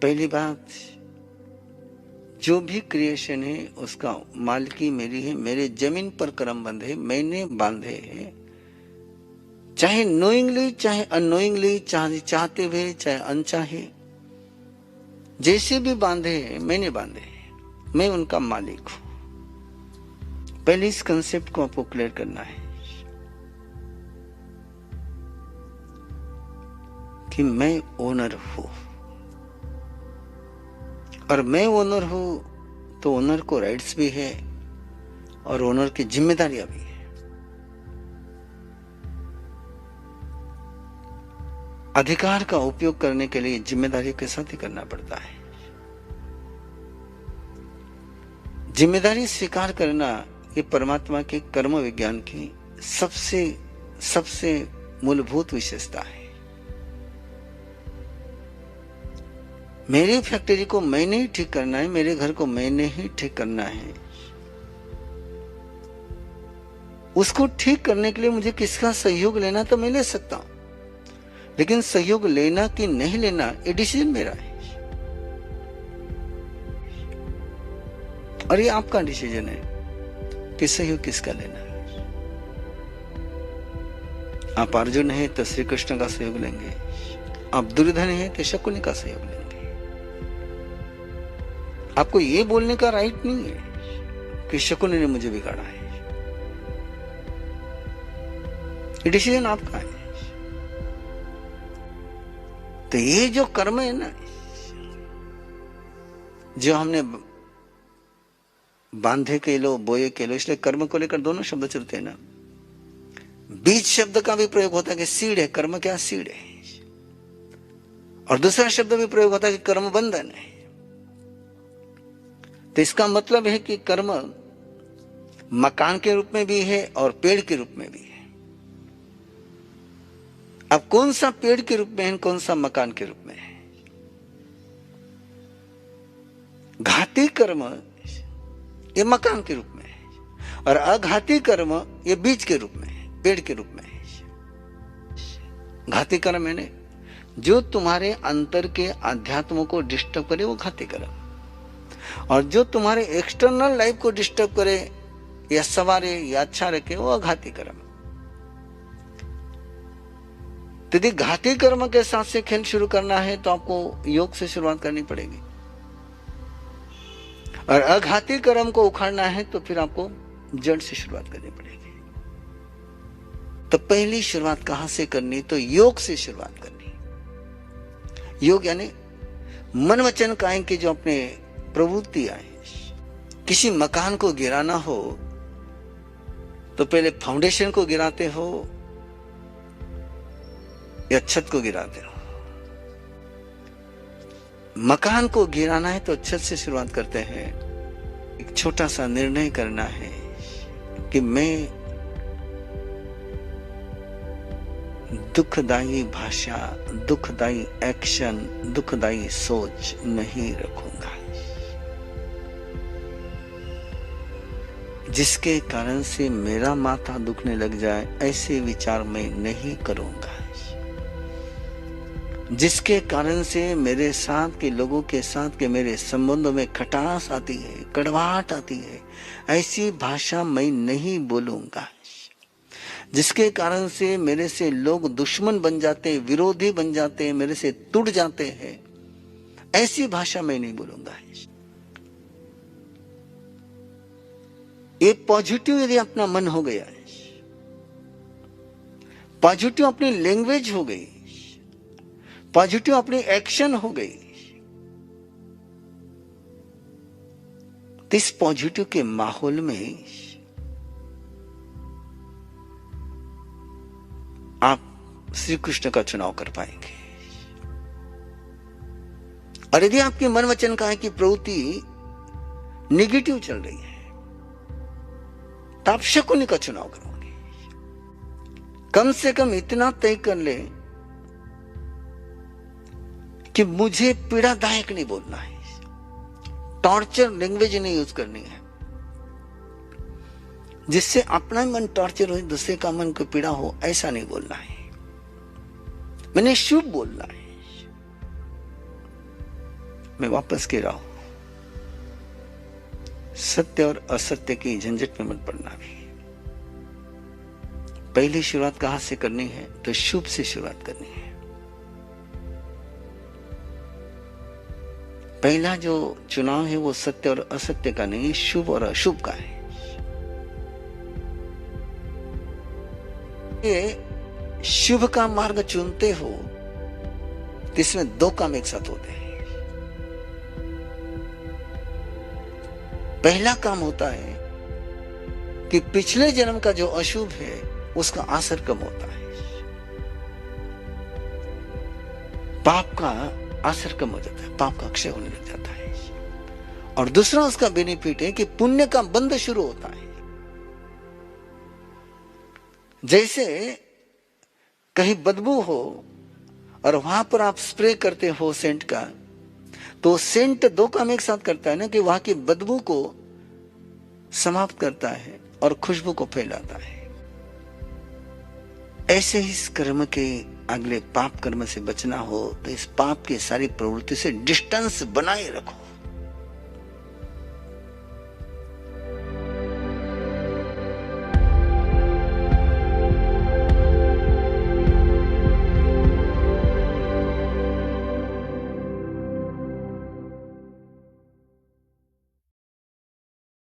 पहली बात, जो भी क्रिएशन है उसका मालिकी मेरी है। मेरे जमीन पर कर्म बंधे, मैंने बांधे हैं, चाहे नोइंगली चाहे अनोइंगली, चाहे चाहते हुए चाहे अनचाहे, जैसे भी बांधे हैं मैंने बांधे हैं, मैं उनका मालिक हूं। पहले इस कंसेप्ट को आपको क्लियर करना है कि मैं ओनर हूं, और मैं ओनर हूं तो ओनर को राइट्स भी है और ओनर की जिम्मेदारियां भी है। अधिकार का उपयोग करने के लिए जिम्मेदारी के साथ ही करना पड़ता है। जिम्मेदारी स्वीकार करना ये परमात्मा के कर्म विज्ञान की सबसे मूलभूत विशेषता है। मेरी फैक्ट्री को मैंने ही ठीक करना है, मेरे घर को मैंने ही ठीक करना है। उसको ठीक करने के लिए मुझे किसका सहयोग लेना तो मैं ले सकता हूं, लेकिन सहयोग लेना कि नहीं लेना ये डिसीजन मेरा है, और ये आपका डिसीजन है कि सहयोग किसका लेना है। आप अर्जुन हैं तो श्री कृष्ण का सहयोग लेंगे, आप दुर्योधन हैं तो शकुनि का सहयोग लेंगे। आपको ये बोलने का राइट नहीं है कि शकुनि ने मुझे बिगाड़ा है, ये डिसीजन आपका है। तो ये जो कर्म है ना, जो हमने बांधे के लो बोए के लो, इसलिए कर्म को लेकर दोनों शब्द चलते हैं ना। बीज शब्द का भी प्रयोग होता है कि सीड है, कर्म क्या सीड है, और दूसरा शब्द भी प्रयोग होता है कि कर्म बंधन है। तो इसका मतलब है कि कर्म मकान के रूप में भी है और पेड़ के रूप में भी है। अब कौन सा पेड़ के रूप में है, कौन सा मकान के रूप में है? घाती कर्म ये मकान के रूप में है, और अघाती कर्म ये बीज के रूप में है, पेड़ के रूप में है। घाती कर्म है जो तुम्हारे अंतर के अध्यात्म को डिस्टर्ब करे वो घाती कर्म, और जो तुम्हारे एक्सटर्नल लाइफ को डिस्टर्ब करे या सवारे या अच्छा रखे वो अघाती कर्म। यदि घाती कर्म के साथ से खेल शुरू करना है तो आपको योग से शुरुआत करनी पड़ेगी, और अघाती कर्म को उखाड़ना है तो फिर आपको जड़ से शुरुआत करनी पड़ेगी। तो पहली शुरुआत कहां से करनी? तो योग से शुरुआत करनी। योग यानी मन वचन काया की जो अपने प्रवृत्तियां हैं। किसी मकान को गिराना हो तो पहले फाउंडेशन को गिराते हो या छत को गिराते हो? मकान को गिराना है तो छत से शुरुआत करते हैं। एक छोटा सा निर्णय करना है कि मैं दुखदायी भाषा, दुखदायी एक्शन, दुखदायी सोच नहीं रखूंगा, जिसके कारण से मेरा माथा दुखने लग जाए ऐसे विचार मैं नहीं करूंगा, जिसके कारण से मेरे साथ के लोगों के साथ के मेरे संबंधों में खटास आती है, कड़वाहट आती है, ऐसी भाषा मैं नहीं बोलूंगा, जिसके कारण से मेरे से लोग दुश्मन बन जाते हैं, विरोधी बन जाते हैं, मेरे से टूट जाते हैं, ऐसी भाषा मैं नहीं बोलूंगा। ये पॉजिटिव यदि अपना मन हो गया, पॉजिटिव अपनी लैंग्वेज हो गई, पॉजिटिव अपनी एक्शन हो गई, तो इस पॉजिटिव के माहौल में आप श्री कृष्ण का चुनाव कर पाएंगे। और यदि आपके मन वचन का है कि प्रवृत्ति निगेटिव चल रही है तो आप शकुनि का चुनाव करोगे। कम से कम इतना तय कर ले कि मुझे पीड़ादायक नहीं बोलना है, टॉर्चर लैंग्वेज नहीं यूज करनी है, जिससे अपना मन टॉर्चर हो, दूसरे का मन को पीड़ा हो, ऐसा नहीं बोलना है। मैंने शुभ बोलना है, मैं वापस कह रहा हूं, सत्य और असत्य की झंझट में मत पड़ना भी। पहली शुरुआत कहां से करनी है? तो शुभ से शुरुआत करनी है। पहला जो चुनाव है वो सत्य और असत्य का नहीं, शुभ और अशुभ का है। ये शुभ का मार्ग चुनते हो तो इसमें दो काम एक साथ होते हैं। पहला काम होता है कि पिछले जन्म का जो अशुभ है उसका असर कम होता है, पाप का असर कम हो जाता है, पाप का क्षय होने लग जाता है। और दूसरा उसका बेनिफिट है कि पुण्य का बंध शुरू होता है। जैसे कहीं बदबू हो और वहां पर आप स्प्रे करते हो सेंट का, तो सेंट दो काम एक साथ करता है ना, कि वहां की बदबू को समाप्त करता है और खुशबू को फैलाता है। ऐसे ही इस कर्म के अगले पाप कर्म से बचना हो तो इस पाप की सारी प्रवृत्ति से डिस्टेंस बनाए रखो।